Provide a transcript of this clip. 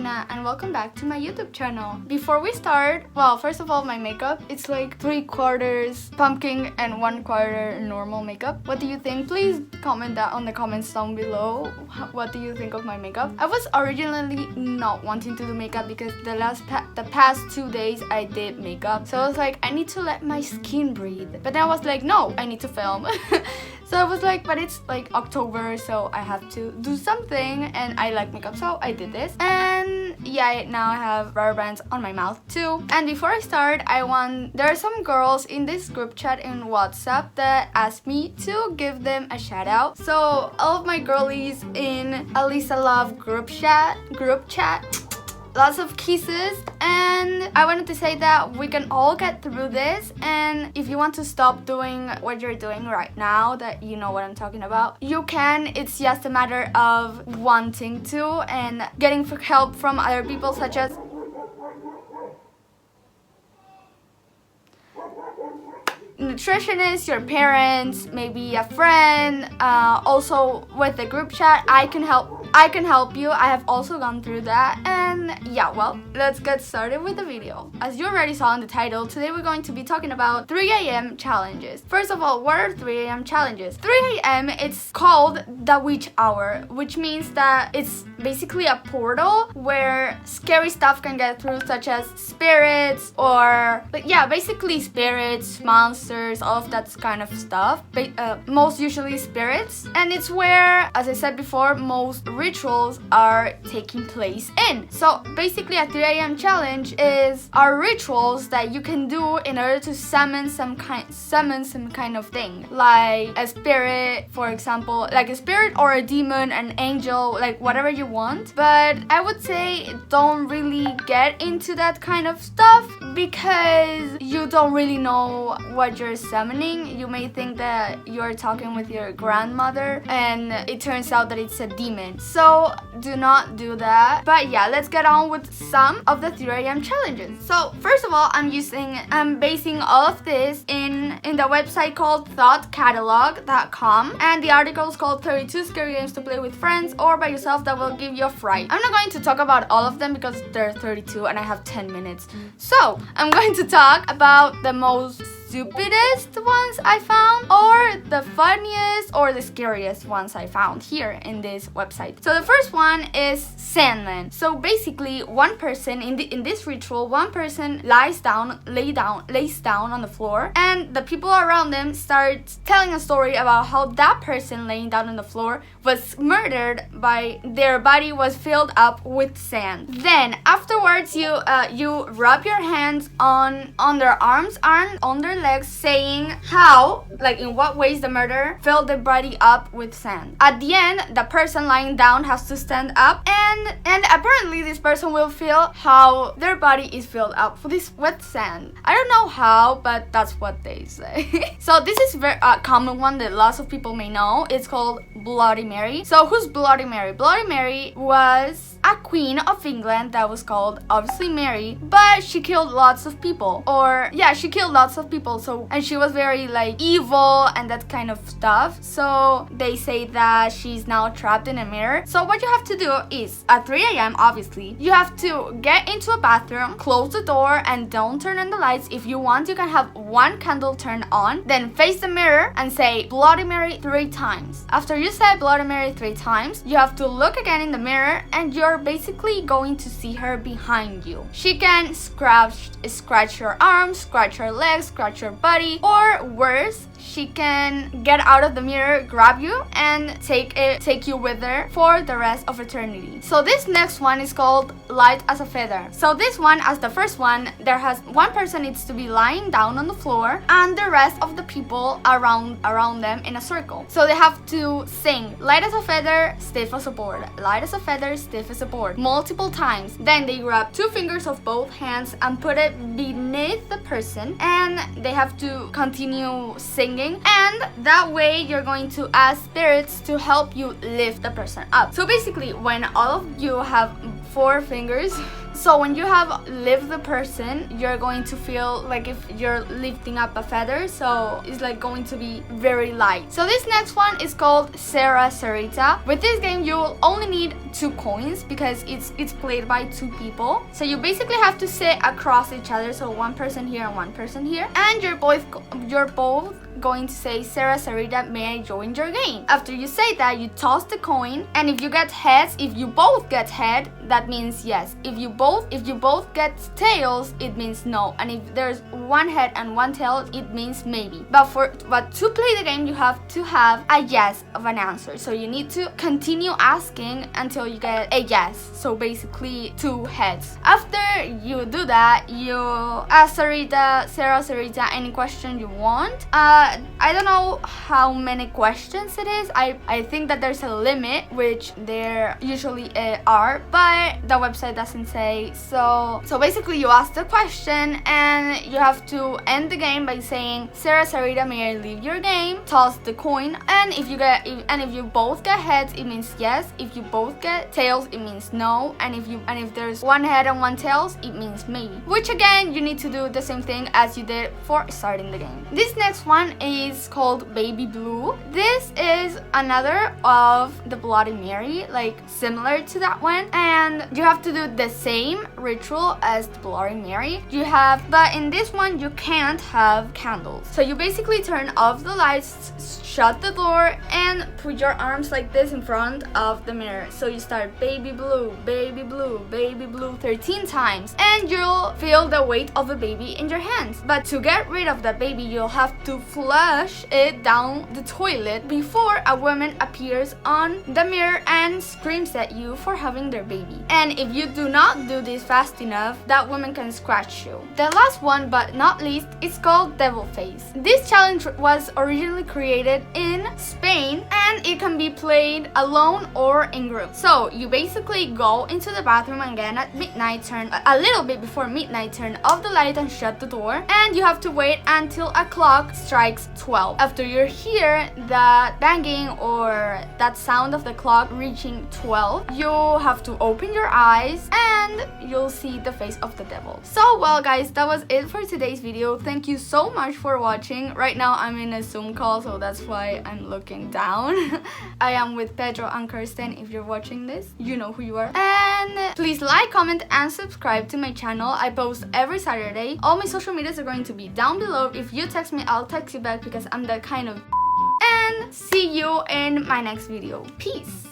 Cristina and welcome back to my YouTube channel. Before we start, well, first of all, my makeup, it's like 3/4 pumpkin and 1/4 normal makeup. What do you think? Please comment that on the comments down below. What do you think of my makeup? I was originally not wanting to do makeup because the past 2 days I did makeup. So I was like, I need to let my skin breathe. But then I was like, no, I need to film. So I was like, but it's like October, so I have to do something, and I like makeup, so I did this. And yeah, now I have rubber bands on my mouth too. And before I start, there are some girls in this group chat in WhatsApp that asked me to give them a shout out. So all of my girlies in Alisa Love group chat, lots of kisses, and I wanted to say that we can all get through this, and if you want to stop doing what you're doing right now, that you know what I'm talking about, you can. It's just a matter of wanting to and getting help from other people, such as nutritionists, your parents, maybe a friend. Also with the group chat, I can help you. I have also gone through that. And yeah, well, let's get started with the video. As you already saw in the title, today we're going to be talking about 3 a.m. challenges. First of all, what are 3 a.m. challenges? 3 a.m. it's called the witch hour, which means that it's basically a portal where scary stuff can get through, such as spirits or basically spirits, monsters, all of that kind of stuff. Most usually spirits. And it's where, as I said before, most rituals are taking place in. So basically a 3 a.m. challenge are rituals that you can do in order to summon some kind of thing, like a spirit, for example, like a spirit or a demon, an angel, like whatever you want. But I would say don't really get into that kind of stuff because you don't really know what you're summoning. You may think that you're talking with your grandmother and it turns out that it's a demon. So do not do that. But yeah, let's get on with some of the 3 a.m. challenges. So first of all, I'm basing all of this in the website called thoughtcatalog.com, and the article is called 32 Scary Games to Play with Friends or by Yourself That Will Give You a Fright. I'm not going to talk about all of them because there are 32 and I have 10 minutes. So I'm going to talk about the most stupidest ones I found, or the funniest or the scariest ones I found here in this website. So the first one is Sandman. So basically, one person in this ritual, one person lays down on the floor, and the people around them start telling a story about how that person laying down on the floor was murdered by their body was filled up with sand. Then afterwards, you rub your hands on their arms and on their legs, saying how, like in what ways the murderer filled the body up with sand. At the end, the person lying down has to stand up, and apparently this person will feel how their body is filled up with sand. I don't know how, but that's what they say. So this is very common one that lots of people may know. It's called Bloody Mary. So who's Bloody Mary? Bloody Mary was a queen of England that was called obviously Mary, but she killed lots of people. She killed lots of people. And she was very like evil and that kind of stuff. So they say that she's now trapped in a mirror. So what you have to do is at 3 a.m. obviously, you have to get into a bathroom, close the door, and don't turn on the lights. If you want, you can have one candle turned on, then face the mirror and say Bloody Mary 3 times. After you say Bloody Mary 3 times, you have to look again in the mirror, and you're basically going to see her behind you. She can scratch your arms, scratch your legs, scratch your body, or worse, she can get out of the mirror, grab you, and take you with her for the rest of eternity. So this next one is called Light as a Feather. So this one, as the first one, one person needs to be lying down on the floor and the rest of the people around them in a circle. So they have to sing light as a feather, stiff as a board, light as a feather, stiff as a board, multiple times. Then they grab 2 fingers of both hands and put it beneath the person, and they have to continue singing, and that way you're going to ask spirits to help you lift the person up. So basically, when all of you have 4 fingers, so when you have lift the person, you're going to feel like if you're lifting up a feather, so it's like going to be very light. So this next one is called Sarah Sarita. With this game, you will only need 2 coins because it's played by 2 people. So you basically have to sit across each other, so one person here and one person here, and you're both going to say, Sarah, Sarita, may I join your game? After you say that, you toss the coin, and if you get heads, if you both get head, that means yes. If you both get tails, it means no. And if there's one head and one tail, it means maybe. But to play the game, you have to have a yes of an answer. So you need to continue asking until you get a yes. So basically 2 heads. After you do that, you ask Sarah, Sarita, any question you want. I don't know how many questions it is. I think that there's a limit, which there usually are, but the website doesn't say. So basically you ask the question and you have to end the game by saying, Sarah, Sarita, may I leave your game? Toss the coin, and if you both get heads, it means yes. If you both get tails, it means no. And if there's one head and one tails, it means maybe. Which again, you need to do the same thing as you did for starting the game. This next one is called Baby Blue. This is another of the Bloody Mary, like similar to that one, and you have to do the same ritual as the Bloody Mary. But in this one you can't have candles. So you basically turn off the lights, shut the door, and put your arms like this in front of the mirror. So you start Baby Blue, Baby Blue, Baby Blue 13 times, and you'll feel the weight of a baby in your hands. But to get rid of that baby, you'll have to flush it down the toilet before a woman appears on the mirror and screams at you for having their baby. And if you do not do this fast enough, that woman can scratch you. The last one, but not least, is called Devil Face. This challenge was originally created in Spain, and it can be played alone or in groups. So you basically go into the bathroom again at midnight, turn a little bit before midnight, turn off the light and shut the door, and you have to wait until a clock strikes 12. After you hear that banging or that sound of the clock reaching 12, you have to open your eyes and you'll see the face of the devil. So well guys, that was it for today's video. Thank you so much for watching. Right now I'm in a Zoom call, so that's why I'm looking down. I am with Pedro and Kirsten. If you're watching this, you know who you are. And please like, comment, and subscribe to my channel. I post every Saturday. All my social medias are going to be down below. If you text me, I'll text you back because I'm that kind of. And see you in my next video. Peace.